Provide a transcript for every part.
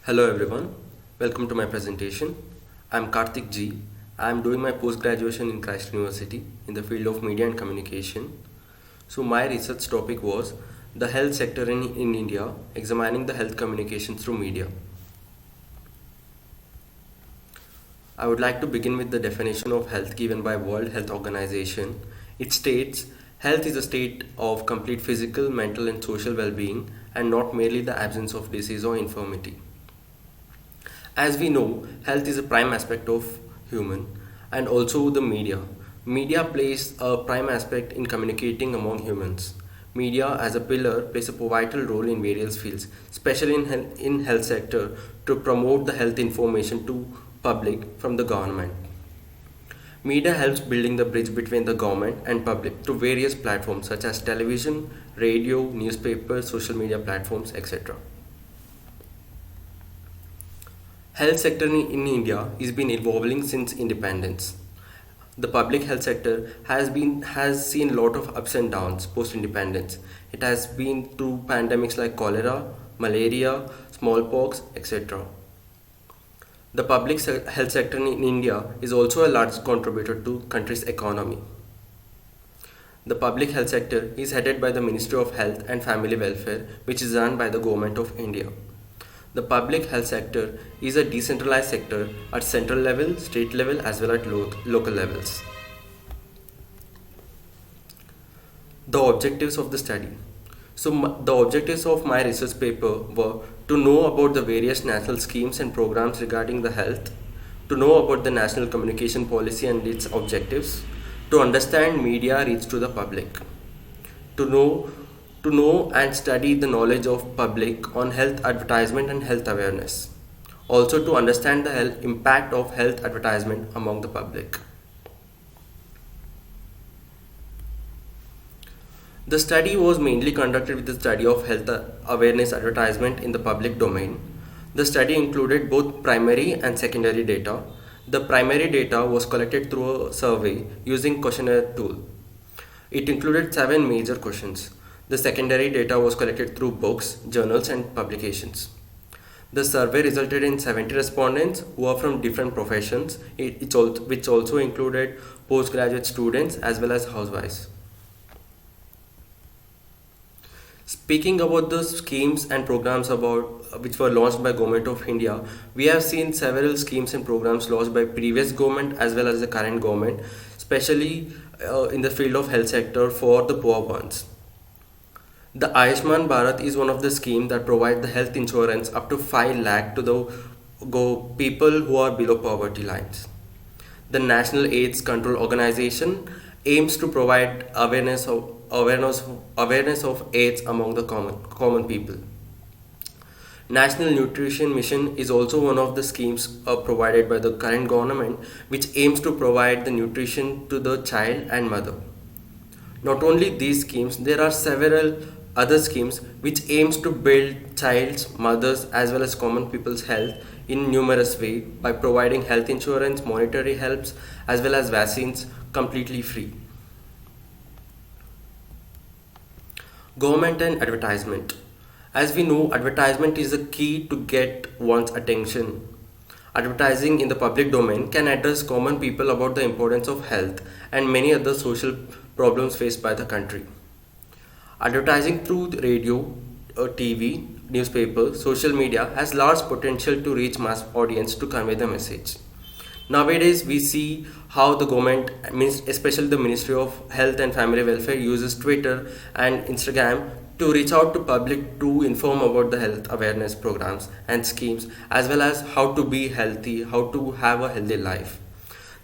Hello everyone, welcome to my presentation. I'm Karthik G. I'm doing my post-graduation in Christ University in the field of media and communication. So my research topic was the health sector in India, examining the health communication through media. I would like to begin with the definition of health given by World Health Organization. It states, health is a state of complete physical, mental and social well-being and not merely the absence of disease or infirmity. As we know, health is a prime aspect of human and also the media. Media plays a prime aspect in communicating among humans. Media as a pillar plays a vital role in various fields, especially in health sector to promote the health information to public from the government. Media helps building the bridge between the government and public through various platforms such as television, radio, newspapers, social media platforms, etc. Health sector in India is been evolving since independence. The public health sector has seen a lot of ups and downs post independence. It has been through pandemics like cholera, malaria, smallpox, etc. The health sector in India is also a large contributor to country's economy. The public health sector is headed by the Ministry of Health and Family Welfare, which is run by the Government of India. The public health sector is a decentralized sector at central level, state level as well as local levels. The objectives of the study. The objectives of my research paper were to know about the various national schemes and programs regarding the health, to know about the national communication policy and its objectives, to understand media reach to the public, to know and study the knowledge of public on health advertisement and health awareness. Also to understand the health impact of health advertisement among the public. The study was mainly conducted with the study of health awareness advertisement in the public domain. The study included both primary and secondary data. The primary data was collected through a survey using questionnaire tool. It included 7 major questions. The secondary data was collected through books, journals and publications. The survey resulted in 70 respondents who are from different professions, which also included postgraduate students as well as housewives. Speaking about the schemes and programs which were launched by Government of India, we have seen several schemes and programs launched by previous government as well as the current government, especially in the field of health sector for the poor ones. The Ayushman Bharat is one of the schemes that provide the health insurance up to 5 lakh to the people who are below poverty lines. The National AIDS Control Organization aims to provide awareness of AIDS among the common people. National Nutrition Mission is also one of the schemes provided by the current government, which aims to provide the nutrition to the child and mother. Not only these schemes, there are several other schemes which aims to build child's, mothers as well as common people's health in numerous ways by providing health insurance, monetary helps as well as vaccines completely free. Government and advertisement. As we know, advertisement is a key to get one's attention. Advertising in the public domain can address common people about the importance of health and many other social problems faced by the country. Advertising through radio, TV, newspaper, social media has large potential to reach mass audience to convey the message. Nowadays, we see how the government, especially the Ministry of Health and Family Welfare, uses Twitter and Instagram to reach out to public to inform about the health awareness programs and schemes, as well as how to be healthy, how to have a healthy life.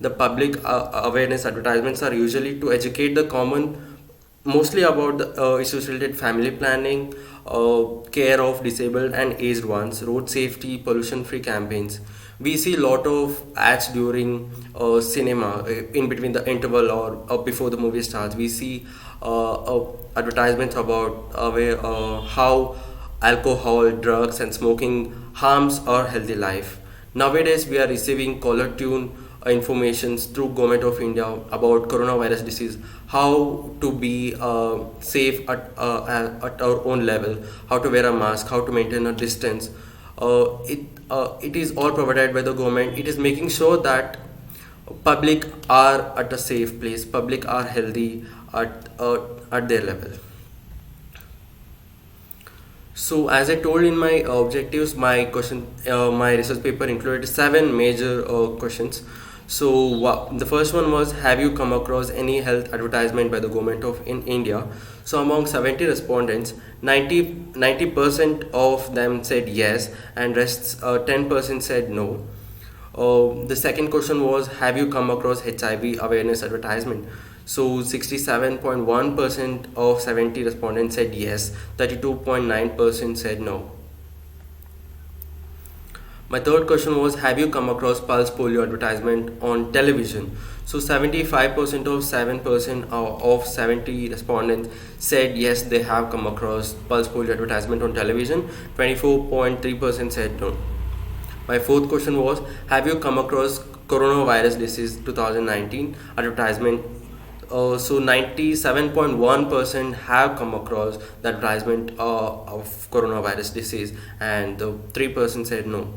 The public awareness advertisements are usually to educate the common mostly about the issues related family planning, care of disabled and aged ones, road safety, pollution free campaigns. We see a lot of ads during cinema in between the interval or before the movie starts. We see advertisements about how alcohol, drugs and smoking harms our healthy life. Nowadays we are receiving caller tune informations through Government of India about coronavirus disease, how to be safe at our own level, how to wear a mask, how to maintain a distance, It is all provided by the government. It is making sure that public are at a safe place, public are healthy at their level. So as I told in my objectives, my research paper included seven major questions. So the first one was, have you come across any health advertisement by the government of in India? So among 70 respondents, 90% of them said yes, and rest 10% said no. The second question was, have you come across HIV awareness advertisement? So 67.1% of 70 respondents said yes, 32.9% said no. My third question was, have you come across pulse polio advertisement on television? So 75% of 7% of 70 respondents said yes, they have come across pulse polio advertisement on television. 24.3% said no. My fourth question was, have you come across coronavirus disease 2019 advertisement? So 97.1% have come across the advertisement of coronavirus disease, and 3% said no.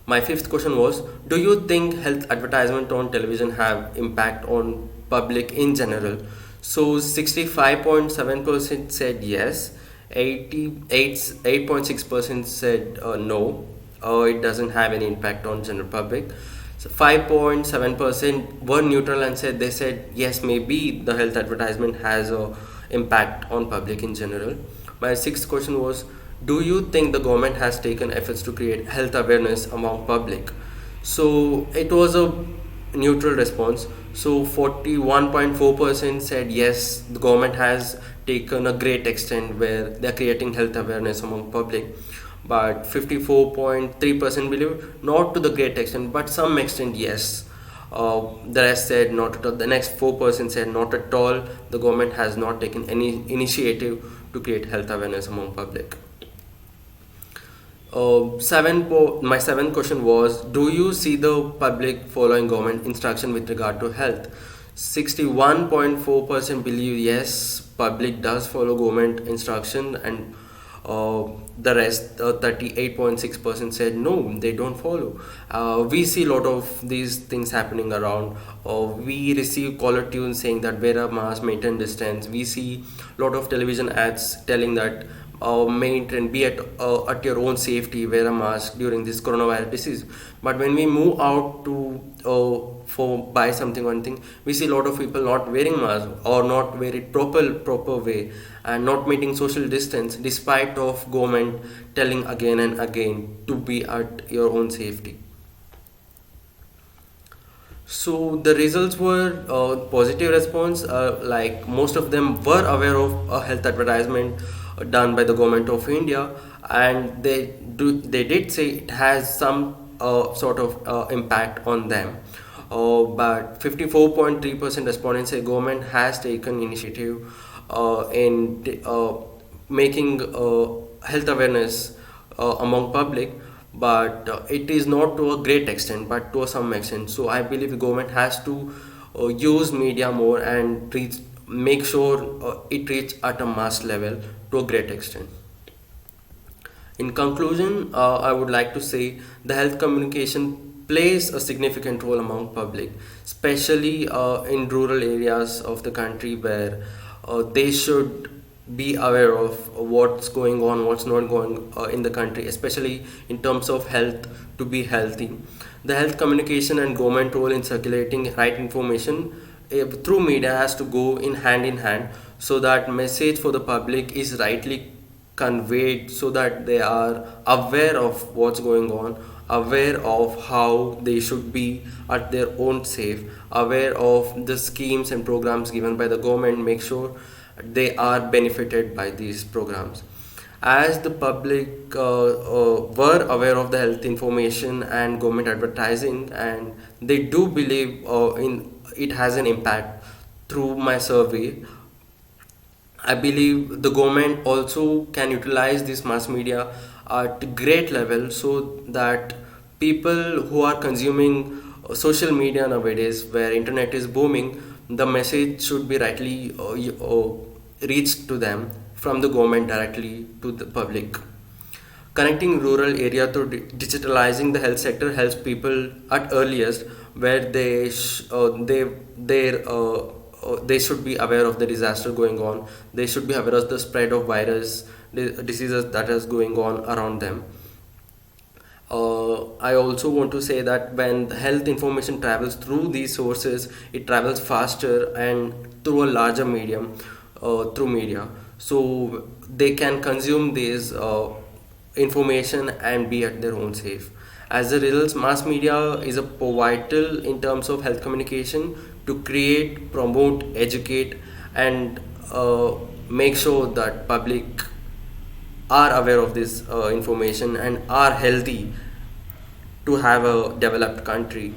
My fifth question was, do you think health advertisement on television have impact on public in general? So 65.7% said yes, 8.6% said no, it doesn't have any impact on general public. So 5.7% were neutral and said, they said yes, maybe the health advertisement has a impact on public in general. My sixth question was, do you think the government has taken efforts to create health awareness among public? So it was a neutral response. So 41.4% said yes, the government has taken a great extent where they are creating health awareness among public. But 54.3% believe not to the great extent, but some extent yes. The rest said not at all. The next 4% said not at all. The government has not taken any initiative to create health awareness among public. My seventh question was, do you see the public following government instruction with regard to health? 61.4% believe yes, public does follow government instruction, and the rest 38.6% said no, they don't follow. We see a lot of these things happening around. We receive caller tunes saying that wear a mask, maintain distance. We see a lot of television ads telling that maintain, be at your own safety, wear a mask during this coronavirus disease. But when we move out to for buy something, one thing, we see a lot of people not wearing mask or not wear it proper way, and not meeting social distance despite of government telling again and again to be at your own safety. So the results were positive response. Like most of them were aware of a health advertisement done by the government of India, and they did say it has some sort of impact on them. But 54.3% respondents say government has taken initiative in making health awareness among public, but it is not to a great extent, but to some extent. So I believe the government has to use media more and make sure it reach at a mass level to a great extent. In conclusion, I would like to say the health communication plays a significant role among public, especially in rural areas of the country where they should be aware of what's going on, what's not going in the country, especially in terms of health, to be healthy. The health communication and government role in circulating right information through media has to go in hand, so that message for the public is rightly conveyed, so that they are aware of what's going on, aware of how they should be at their own safe, aware of the schemes and programs given by the government, make sure they are benefited by these programs. As the public were aware of the health information and government advertising, and they do believe in it has an impact through my survey, I believe the government also can utilize this mass media at great level, so that people who are consuming social media nowadays, where internet is booming, the message should be rightly reached to them from the government directly to the public. Connecting rural area to digitalizing the health sector helps people at earliest where they should be aware of the disaster going on. They should be aware of the spread of virus, diseases that is going on around them. I also want to say that when health information travels through these sources, it travels faster and through a larger medium, through media. So they can consume this information and be at their own safe. As a result, mass media is a vital in terms of health communication to create, promote, educate, and make sure that public are aware of this information and are healthy to have a developed country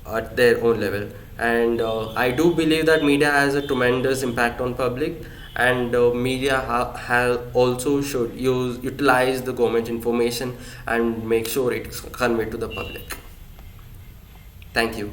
at their own level. And I do believe that media has a tremendous impact on public, and media also should utilize the government information and make sure it's conveyed to the public. Thank you.